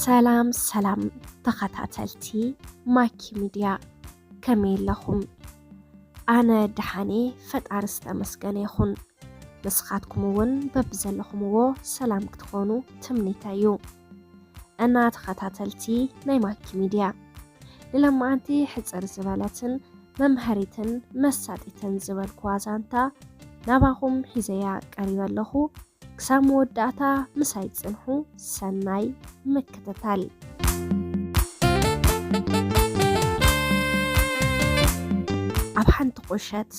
ሰላም ተኸታተልቲ ማኪ ሚድያ ከመይ ኣለኹም? ኣነ ድሓኔ ፈጣሪ ዝተመስገነ ይኹን። ንስኻትኩም እውን በብዘለኹምዎ ሰላም ክትኾኑ ትምኒተዩ። እና ተኸታተልቲ ናይ ማኪ ሚድያ ንለማዓንቲ ሕፅር ዝበለትን መምሃሪትን መሳጢትን ዝበልክዋ ዛንታ ናባኹም ሒዘያ ቀሪበ ኣለኹ። ክሳብ መወዳእታ ምሳይ ጽንሑ ሰናይ ምክትታል። ኣብ ሓንቲ ቁሸት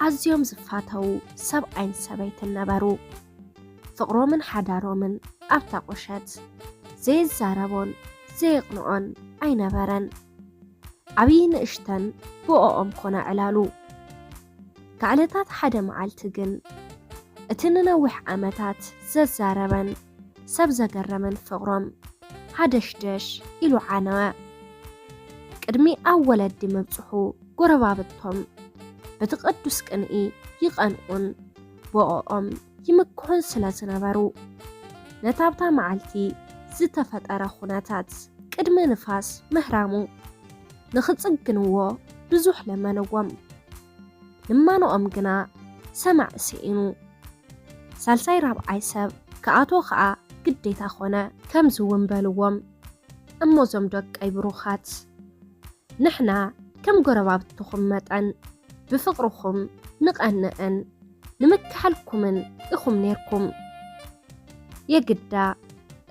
ኣዝዮም ዝፋተው ሰብኣይን ሰበይትን ነበሩ። ፍቕሮምን ሓዳሮምን ኣብታ ቁሸት ዘይዛረቦን ዘይቕንዖን ኣይነበረን። ዓብይ ንእሽተን ብኦኦም ኮነ ዕላሉ። ከዕለታት ሓደ መዓልቲ ግን እቲ ንነዊሕ ዓመታት ዘዛረበን ሰብ ዘገረመን ፍቕሮም ሓደሽደሽ ኢሉ ዓነወ። ቅድሚ ኣብ ወለዲ መብፅሑ ጎረባብቶም በቲ ቅዱስ ቅንኢ ይቐንዑን ብኦኦም ይምክሑን ስለ ዝነበሩ ነታብታ መዓልቲ ዝተፈጠረ ኩነታት ቅድሚ ንፋስ ምህራሙ ንኽጽግንዎ ብዙሕ ለመንዎም። ልማኖኦም ግና ሰማዕ ስኢኑ። ሳልሳይ ራብዓይ ሰብ ከኣቶ ከዓ ግዴታ ኾነ ከም ዝውንበልዎም። እሞዞም ደቀይ ብሩኻት ንሕና ከም ጎረባብትኹም መጠን ብፍቕርኹም ንቐንዕን ንምክሓልኩምን ኢኹም ነርኩም። የግዳ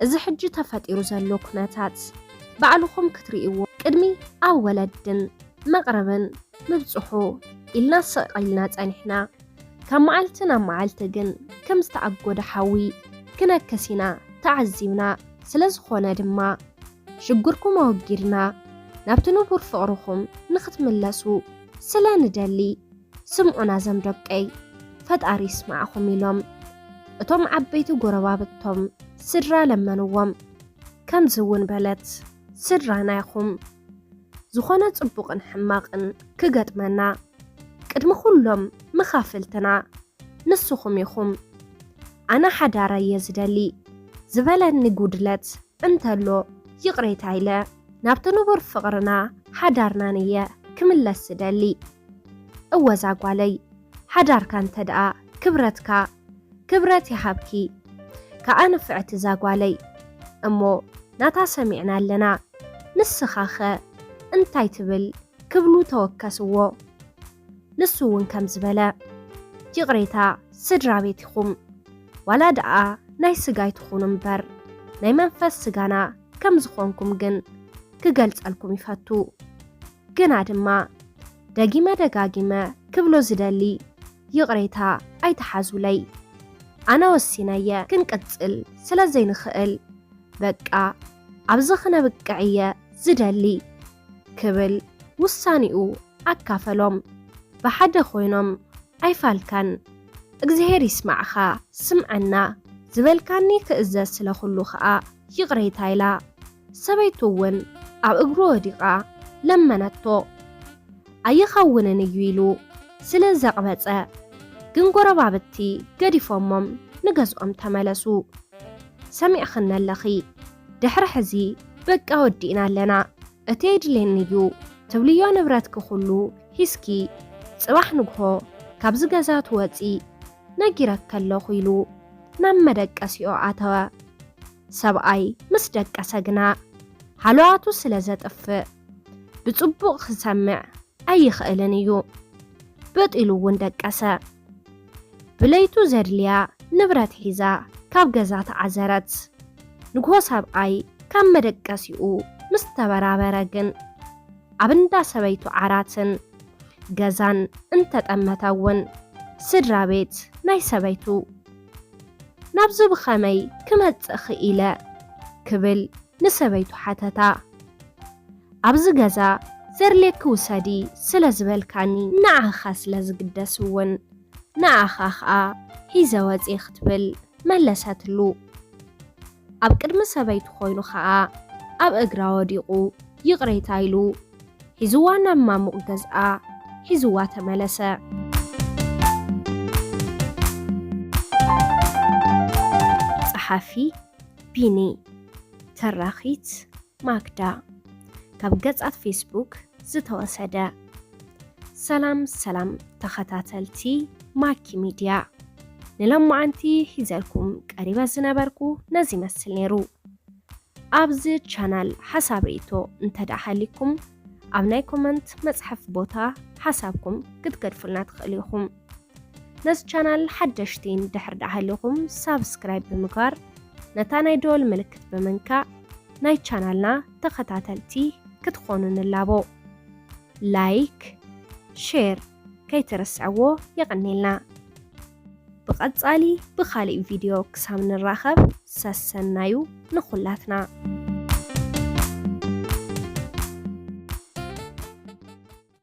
እዚ ሕጂ ተፈጢሩ ዘሎ ኩነታት ባዕልኹም ክትርእይዎ ቅድሚ ኣብ ወለድን መቕረብን ምብፅሑ ኢልና ሰቒልና ጸኒሕና። ካብ መዓልቲ ናብ መዓልቲ ግን ከም ዝተኣጎደ ሓዊ ክነከሲና ተዓዚብና። ስለ ዝኾነ ድማ ሽጉርኩም ኣወጊድና ናብቲ ንቡር ፍቕርኹም ንኽትምለሱ ስለ ንደሊ ስምዑና ዘምደቀይ ፈጣሪ ይስማዓኹም ኢሎም እቶም ዓበይቲ ጎረባብቶም ስድራ ለመንዎም። ከምዝውን በለት ስድራና ይኹም ዝኾነ ጽቡቕን ሕማቕን ክገጥመና ቅድሚ ኩሎም መኻፍልትና ንስኹም ኢኹም። ኣነ ሓዳረ እየ ዝደሊ ዝበለኒ ጉድለት እንተሎ ይቕሬታ ኢለ ናብቲ ንቡር ፍቕርና ሓዳርናን እየ ክምለስ ዝደሊ። እወዛ ጓለይ ሓዳርካ እንተ ደኣ ክብረትካ ክብረት ይሃብኪ ከኣ ንፍዕቲ ዛጓለይ እሞ ናታ ሰሚዕና ኣለና። ንስኻኸ እንታይ ትብል ክብሉ ተወከስዎ። ንሱ እውን ከም ዝበለ ይቕሬታ ስድራ ቤት ኢኹም ዋላ ደኣ ናይ ስጋይ ትኹኑ እምበር ናይ መንፈስ ስጋና ከም ዝኾንኩም ግን ክገልጸልኩም ይፈቱ። ግና ድማ ደጊመ ደጋጊመ ክብሎ ዝደሊ ይቕሬታ ኣይተሓዙለይ። ኣነ ወሲነየ ክንቅጽል ስለ ዘይንኽእል በቃ ኣብዚ ኽነብቅዕ እየ ዝደሊ ክብል ውሳኒኡ ኣካፈሎም። ብሓደ ኾይኖም ኣይፋልካን እግዚኣብሔር ይስማዕኻ ስምዐና ዝበልካኒ ክእዘዝ ስለ ኩሉ ከዓ ይቕሬታ ኢላ። ሰበይቱ እውን ኣብ እግሩ ወዲቓ ለመነቶ ኣይኸውንን እዩ ኢሉ ስለ ዘቕበጸ። ግን ጎረባብቲ ገዲፎሞም ንገዝኦም ተመለሱ። ሰሚዕኽን ኣለኺ ድሕሪ ሕዚ በቃ ወዲእና ኣለና እቲ የድልየኒ እዩ ትብልዮ ንብረት ክኹሉ ሂስኪ ጽባሕ ንግሆ ካብዚ ገዛ ትወፂ ነጊረክ ኣለኹ ኢሉ ናብ መደቀሲኦ ኣተወ። ሰብኣይ ምስ ደቀሰ ግና ሃልዋቱ ስለ ዘጥፍእ ብጽቡቕ ክሰምዕ ኣይኽእልን እዩ። በጢሉ እውን ደቀሰ። ብለይቱ ዘድልያ ንብረት ሒዛ ካብ ገዛ ተዓዘረት። ንግሆ ሰብኣይ ካብ መደቀሲኡ ምስ ተበራበረ ግን ኣብ እንዳ ሰበይቱ ዓራትን ገዛን እንተጠመተውን ስድራ ቤት ናይ ሰበይቱ ናብዚ ብኸመይ ክመጽእ ኽኢለ ክብል ንሰበይቱ ሓተታ። ኣብዚ ገዛ ዘርሌክ ውሰዲ ስለ ዝበልካኒ ንዓኻ ስለ ዝግደስውን ንዓኻ ኸኣ ሒዘ ወፂ ክትብል መለሰትሉ። ኣብ ቅድሚ ሰበይቱ ኾይኑ ኸኣ ኣብ እግራ ወዲቑ ይቕሬታ ኢሉ ሒዝዋ ናብ ማሙቕ ገዝኣ ሒዝዋ ተመለሰ። ጸሓፊ ቢኒ ተራኺት ማግዳ ካብ ገጻት ፌስቡክ ዝተወሰደ። ሰላም ተኸታተልቲ ማኪ ሚድያ ንሎማዓንቲ ሒዘልኩም ቀሪበ ዝነበርኩ ነዚ መስል ነይሩ። ኣብዚ ቻናል ሓሳብ ርእቶ እንተዳሓሊኩም ኣብ ናይ ኮመንት መጽሐፍ ቦታ ሓሳብኩም ክትገድፉልና ትኽእሉ ኢኹም። ነዚ ቻናል ሓደሽቲን ድሕር ዳሓሊኹም ሳብስክራይብ ብምግባር ነታ ናይ ደወል ምልክት ብምንካእ ናይ ቻናልና ተኸታተልቲ ክትኾኑ ንላቦ። ላይክ ሼር ከይትርስዕዎ ይቕኒልና። ብቐጻሊ ብኻሊእ ቪድዮ ክሳብ ንራኸብ ሰሰናዩ ንኹላትና።